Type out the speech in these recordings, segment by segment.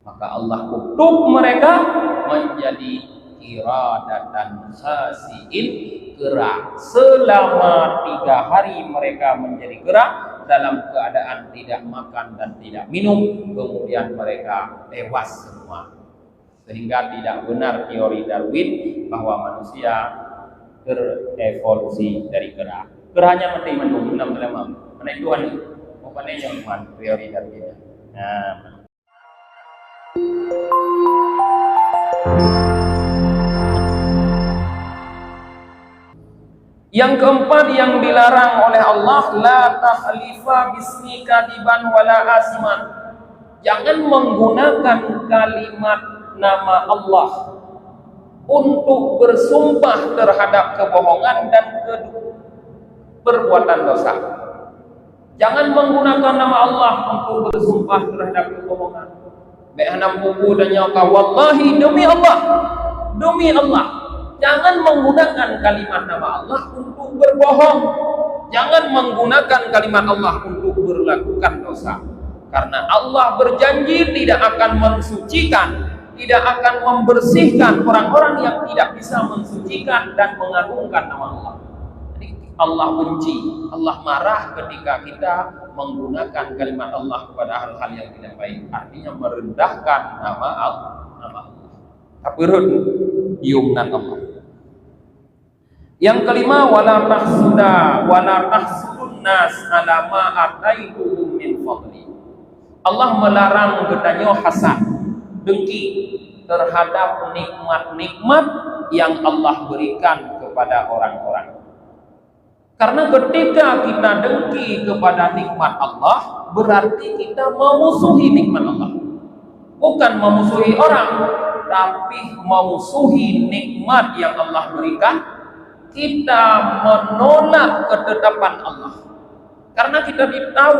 Maka Allah kutuk mereka menjadi qiradatan khasi'in, kera. Selama 3 hari mereka menjadi kera dalam keadaan tidak makan dan tidak minum, kemudian mereka tewas semua. Sehingga tidak benar teori Darwin bahwa manusia berevolusi dari kera. Keranya mati menung lama. Mana itu kan? Bukan yang teori Darwin. Nah, yang keempat yang dilarang oleh Allah, la tahlifa bismika diban wala asiman. Jangan menggunakan kalimat nama Allah untuk bersumpah terhadap kebohongan dan perbuatan dosa. Jangan menggunakan nama Allah untuk bersumpah terhadap kebohongan. Behanam buku dan nyoka, wallahi demi Allah, demi Allah. Jangan menggunakan kalimat nama Allah untuk berbohong. Jangan menggunakan kalimat Allah untuk berlakukan dosa. Karena Allah berjanji tidak akan mensucikan, tidak akan membersihkan orang-orang yang tidak bisa mensucikan dan mengagungkan nama Allah. Jadi Allah benci, Allah marah ketika kita menggunakan kalimat Allah kepada hal-hal yang tidak baik. Artinya merendahkan nama Allah. Tapirun yumnan Allah. Yang kelima, wala tahsuda wala tahsudun nas ala ma ataituhum min fadli. Allah melarang gedanyo hasad, dengki terhadap nikmat-nikmat yang Allah berikan kepada orang-orang. Karena ketika kita dengki kepada nikmat Allah, berarti kita memusuhi nikmat Allah. Bukan memusuhi orang, tapi memusuhi nikmat yang Allah berikan. Kita menolak ketetapan Allah. Karena kita tahu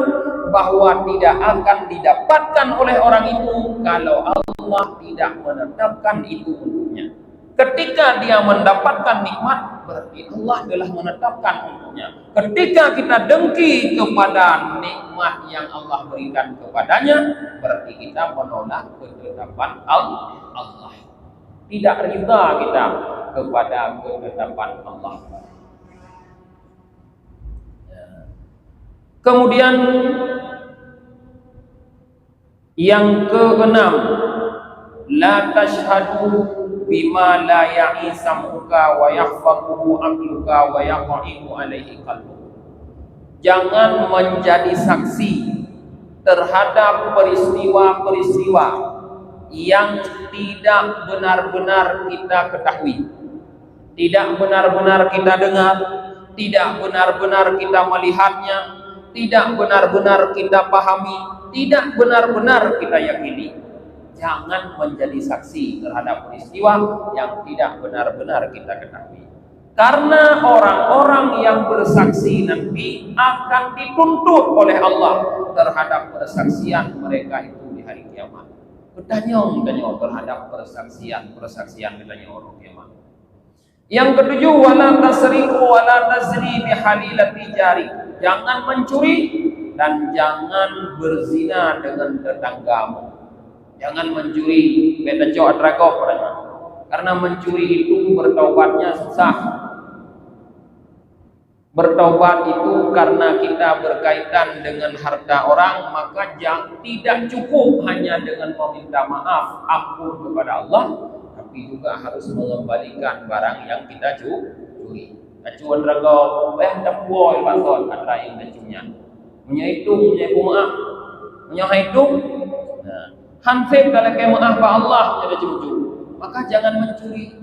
bahwa tidak akan didapatkan oleh orang itu kalau Allah tidak menetapkan itu untuknya. Ketika dia mendapatkan nikmat, berarti Allah telah menetapkan untuknya. Ketika kita dengki kepada nikmat yang Allah berikan kepadanya, berarti kita menolak ketetapan Allah. Tidak rida kita kepada ketetapan Allah. Kemudian yang keenam, la tashhadu bima la ya'isamuka wa yahfaquhu aqluka wa yaqimu alaihi qalbuka. Jangan menjadi saksi terhadap peristiwa-peristiwa yang tidak benar-benar kita ketahui, tidak benar-benar kita dengar, tidak benar-benar kita melihatnya, tidak benar-benar kita pahami, tidak benar-benar kita yakini. Jangan menjadi saksi terhadap peristiwa yang tidak benar-benar kita ketahui. Karena orang-orang yang bersaksi nanti akan dituntut oleh Allah terhadap persaksian mereka itu di hari kiamat. Bertanyong terhadap persaksian bertanya orang kiamat. Yang ketujuh, wala tasriqu wala tazri bihalilati jari. Jangan mencuri dan jangan berzina dengan tetanggamu. Jangan mencuri, beta cok atrako padanya. Karena mencuri itu bertaubatnya susah. Bertaubat itu karena kita berkaitan dengan harta orang, maka tidak cukup hanya dengan meminta maaf, ampun kepada Allah, tapi juga harus mengembalikan barang yang kita curi. Acuan raga, tak boy pasal antara yang dacunya. Menyaitung, maaf, menyaitung. Nah, hansip kalau kayak maaf Allah jadi cucu, maka jangan mencuri.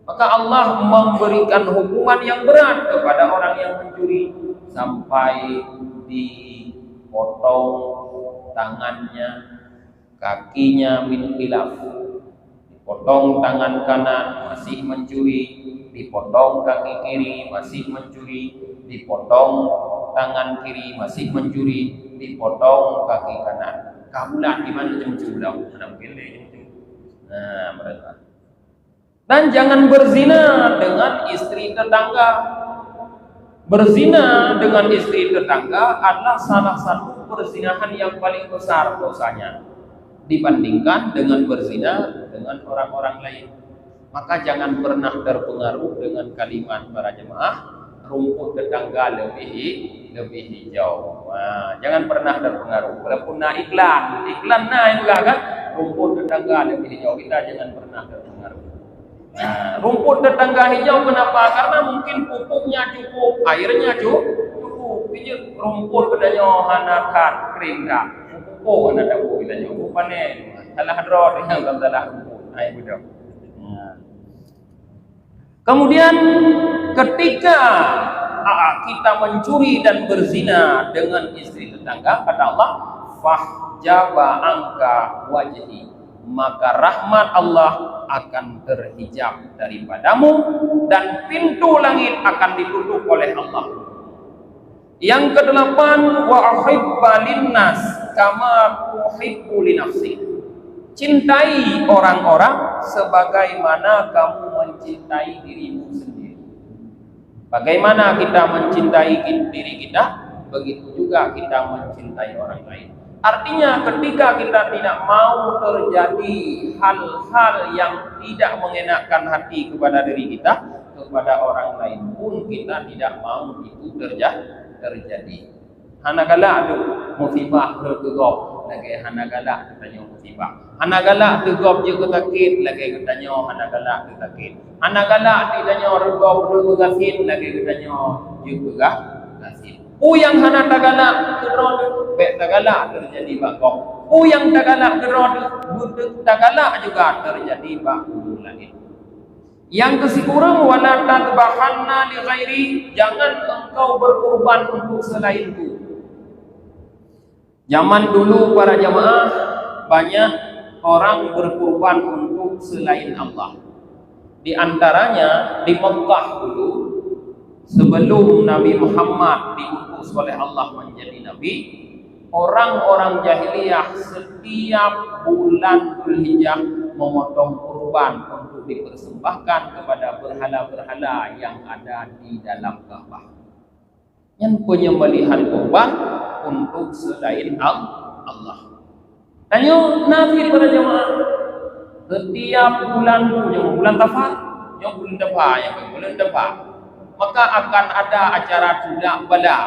Maka Allah memberikan hukuman yang berat kepada orang yang mencuri sampai dipotong tangannya, kakinya min khilaf. Dipotong tangan kanan masih mencuri, dipotong kaki kiri masih mencuri, dipotong tangan kiri masih mencuri, dipotong kaki kanan. Kamulah di mana mencuri dah? Nah, mereka. Dan jangan berzina dengan istri tetangga. Berzina dengan istri tetangga adalah salah satu perzinahan yang paling besar dosanya. dibandingkan dengan berzina dengan orang-orang lain. Maka jangan pernah terpengaruh dengan kalimat para jemaah, rumput tetangga lebih hijau. Nah, jangan pernah terpengaruh. Walaupun iklan juga kan, rumput tetangga lebih hijau, kita jangan pernah terpengaruh. Nah, rumput tetangga hijau kenapa? Karena mungkin pupuknya cukup, airnya cukup. Ini rumput bedanya hanakan kering dah. Pupuk ada pupuk kita cukup panen. Salah drone yang salah rumput. Air betul. Kemudian ketika kita mencuri dan berzina dengan istri tetangga, kata Allah, fahjaba angka wajhi, maka rahmat Allah akan terhijab daripadamu dan pintu langit akan ditutup oleh Allah. Yang kedelapan, wa uhibba linnas kama uhibbu li nafsi. Cintai orang-orang sebagaimana kamu mencintai dirimu sendiri. Bagaimana kita mencintai diri kita, begitu juga kita mencintai orang lain. Artinya ketika kita tidak mau terjadi hal-hal yang tidak mengenakkan hati kepada diri kita, kepada orang lain pun kita tidak mau itu terjadi. Hanagala ada musibah tergegop lagi hanagala katanya musibah. Hanagala tergegop je ketakit lagi katanya hanagala ketakit. Hanagala ditanya regop regasin lagi katanya juga gasin. Yang hana tagala kerod be tagala terjadi bakok. Yang tagala kerod butuh tagala juga terjadi bakul lain. Yang kesekurang wala tadbahanna li ghairi, jangan engkau berkorban untuk selainku. Zaman dulu para jamaah banyak orang berkorban untuk selain Allah. Di antaranya di Mekah dulu sebelum Nabi Muhammad diutus oleh Allah menjadi nabi, orang-orang jahiliyah setiap bulan Dzulhijjah memotong kurban untuk dipersembahkan kepada berhala-berhala yang ada di dalam Ka'bah. Yang penyembelihan kurban untuk selain Allah. Tanya Nabi pada jemaah, setiap bulan Tafar, yang bulan Tafar, maka akan ada acara sudah bala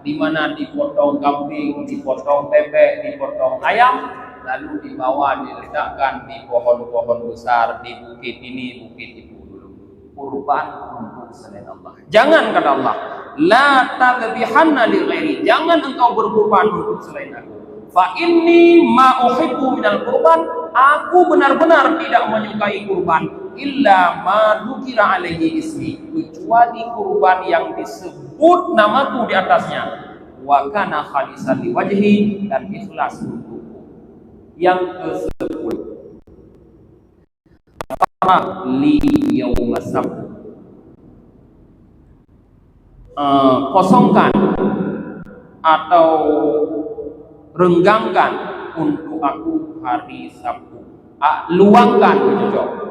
di mana dipotong kambing, dipotong bebek, dipotong ayam, lalu dibawa diletakkan di pohon-pohon besar di bukit ini, bukit itu dulu. Kurban untuk selain Allah. Jangan, kata Allah, la tadbihanna li ghairi, jangan engkau berkurban untuk selain aku. Fa inni ma uhibbu minal kurban, aku benar-benar tidak menyukai kurban illa ma dzukira alaihi ismi, kecuali kurban yang disebut namaku di atasnya, wa kana khalisan liwajhi, dan ikhlas untukku. Yang ke-10, li yaumas sabt, kosongkan atau renggangkan untuk aku hari Sabtu, luangkan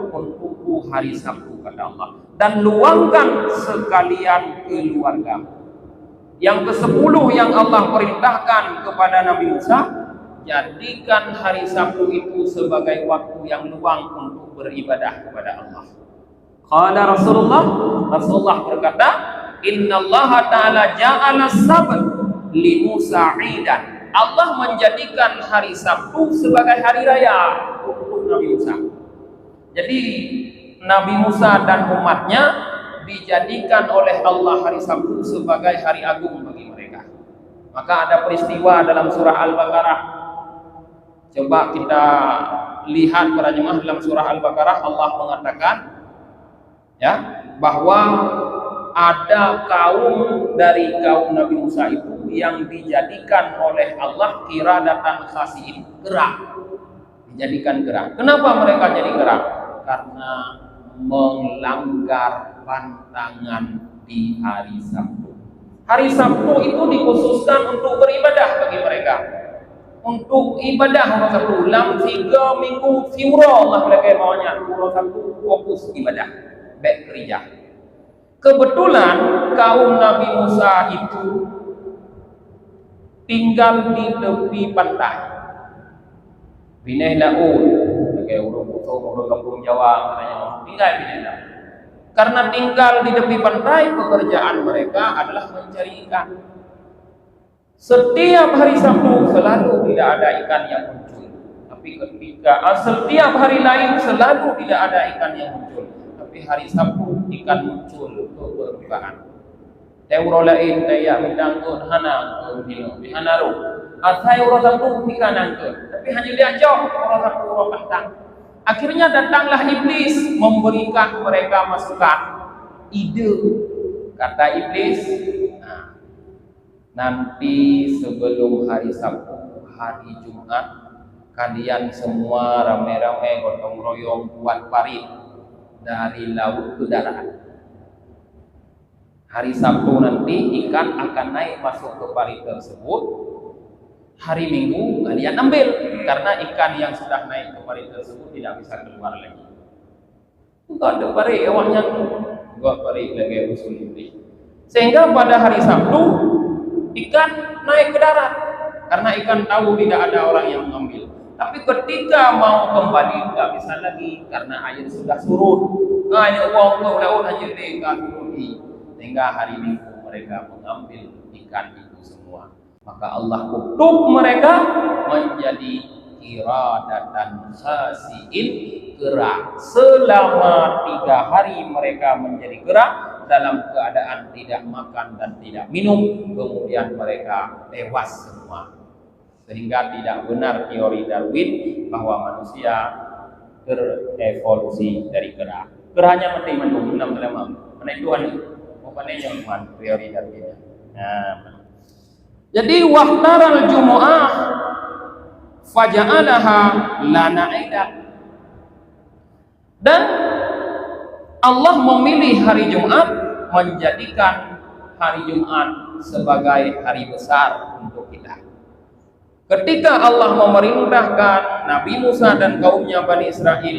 untukku hari Sabtu, kata Allah, dan luangkan sekalian keluarga. Yang ke-10 yang Allah perintahkan kepada Nabi Musa, jadikan hari Sabtu itu sebagai waktu yang luang untuk beribadah kepada Allah. Qala Rasulullah berkata, innallaha ta'ala ja'ala sabt li Musa 'idan. Allah menjadikan hari Sabtu sebagai hari raya untuk Nabi Musa. Jadi Nabi Musa dan umatnya dijadikan oleh Allah hari Sabtu sebagai hari agung bagi mereka. Maka ada peristiwa dalam surah Al-Baqarah. Coba kita lihat para jemaah, dalam surah Al-Baqarah Allah mengatakan ya bahwa ada kaum dari kaum Nabi Musa itu yang dijadikan oleh Allah qiradatan khasiin, gerak. Dijadikan gerak. Kenapa mereka jadi gerak? Karena melanggar pantangan di hari Sabtu. Hari Sabtu itu dikhususkan untuk beribadah bagi mereka. Untuk ibadah hari Sabtu. Dalam 3 minggu Fimro Allah mereka maunya hari Sabtu fokus ibadah, baik kerja. Kebetulan kaum Nabi Musa itu tinggal di tepi pantai. Pindah Laut, kayak urung Putung, urung Kampung Jawa, katanya tinggal pindah Laut. Karena tinggal di tepi pantai, pekerjaan mereka adalah mencari ikan. Setiap hari Sabtu selalu tidak ada ikan yang muncul. Tapi ketika setiap hari lain selalu tidak ada ikan yang muncul. Tapi hari Sabtu ikan muncul ke permukaan. Teuro lain daya mindangkeun hana di hanaru. Asai uro Sabtu ikan angkeun. Tapi hanya diajak uro Sabtu uro pantang. Akhirnya datanglah iblis memberikan mereka masukan ide. Kata iblis, nanti sebelum hari Sabtu, hari Jumat, kalian semua rame-rame gotong royong buat parit dari laut ke darat. Hari Sabtu nanti ikan akan naik masuk ke parit tersebut. Hari Minggu kalian ambil, karena ikan yang sudah naik ke parit tersebut tidak bisa keluar lagi. Enggak ada parit, awaknya enggak parit lagi usul iblis. Sehingga pada hari Sabtu ikan naik ke darat, karena ikan tahu tidak ada orang yang mengambil. Tapi ketika mau kembali tidak bisa lagi, karena air sudah surut. Hanya uang untuk laut hanya ikan surut. Sehingga hari Minggu mereka mengambil ikan itu semua. Maka Allah kutuk mereka menjadi qiradatan khasi'in, kera. Selama 3 hari mereka menjadi kera dalam keadaan tidak makan dan tidak minum, kemudian mereka tewas semua. Sehingga tidak benar teori Darwin bahwa manusia terevolusi dari kera. Keranya mati menunggu 6 lama. Mana itu anu? Apa yang teori Darwin? Nah, jadi wahtaral jumu'ah faja'alaha lana aidat. Dan Allah memilih hari Jumat, menjadikan hari Jumat sebagai hari besar untuk kita. Ketika Allah memerintahkan Nabi Musa dan kaumnya Bani Israel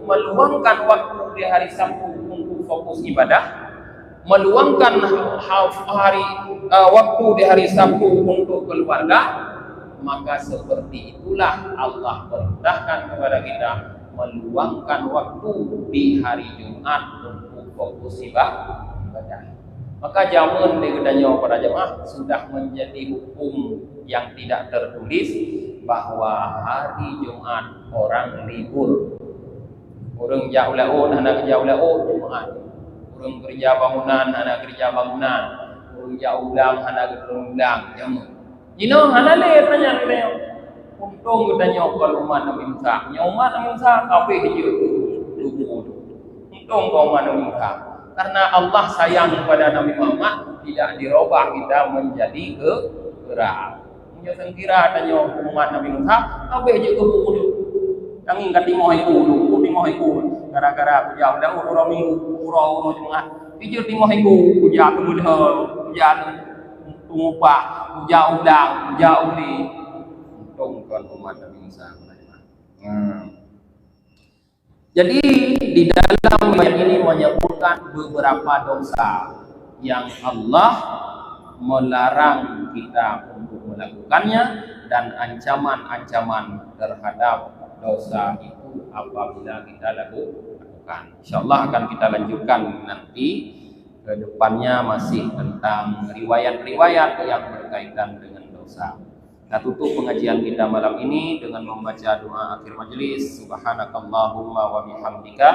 meluangkan waktu di hari Sabtu untuk fokus ibadah, meluangkan waktu di hari Sabtu untuk keluarga, maka seperti itulah Allah perintahkan kepada kita meluangkan waktu di hari Jumat untuk fokus ibadah. Maka jamun di kedanya para jemaah sudah menjadi hukum yang tidak tertulis bahwa hari Jumat orang libur. Orang jauh laut, anak jauh laut, Jumat. Orang kerja bangunan, anak kerja bangunan. Orang jauh ulang, anak ulang, jamu. Jino hanale tanya dia. Untung katanya kalau umat Nabi Musa. Nya umat Nabi Musa apa dia lugu. Untung kau umat Nabi Musa. Karena Allah sayang kepada Nabi Muhammad, tidak dirubah kita menjadi kera. Punya sengkira tanya umat Nabi Musa, apa aja kebu yang ingat di moh itu, gara-gara aku jauh dah orang minggu, orang Jumat, hijau di moh itu, puja kemudian, puja tungupah, puja udang, puja uli, untung kan umat Nabi Musa. Jadi di dalam ayat ini menyebutkan beberapa dosa yang Allah melarang kita untuk melakukannya dan ancaman-ancaman terhadap dosa itu apabila kita lakukan. Insyaallah akan kita lanjutkan nanti ke depannya masih tentang riwayat-riwayat yang berkaitan dengan dosa. Kita tutup pengajian kita malam ini dengan membaca doa akhir majelis. Subhanakallahumma wa bihamdika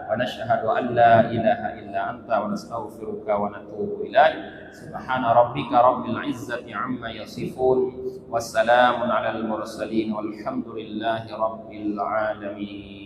wa nashhadu an la ilaha illa anta wa nastaghfiruka wa natubu ilaik. Subhana rabbika rabbil izzati amma yasifun. Wassalamun alal mursalin walhamdulillahi rabbil alamin.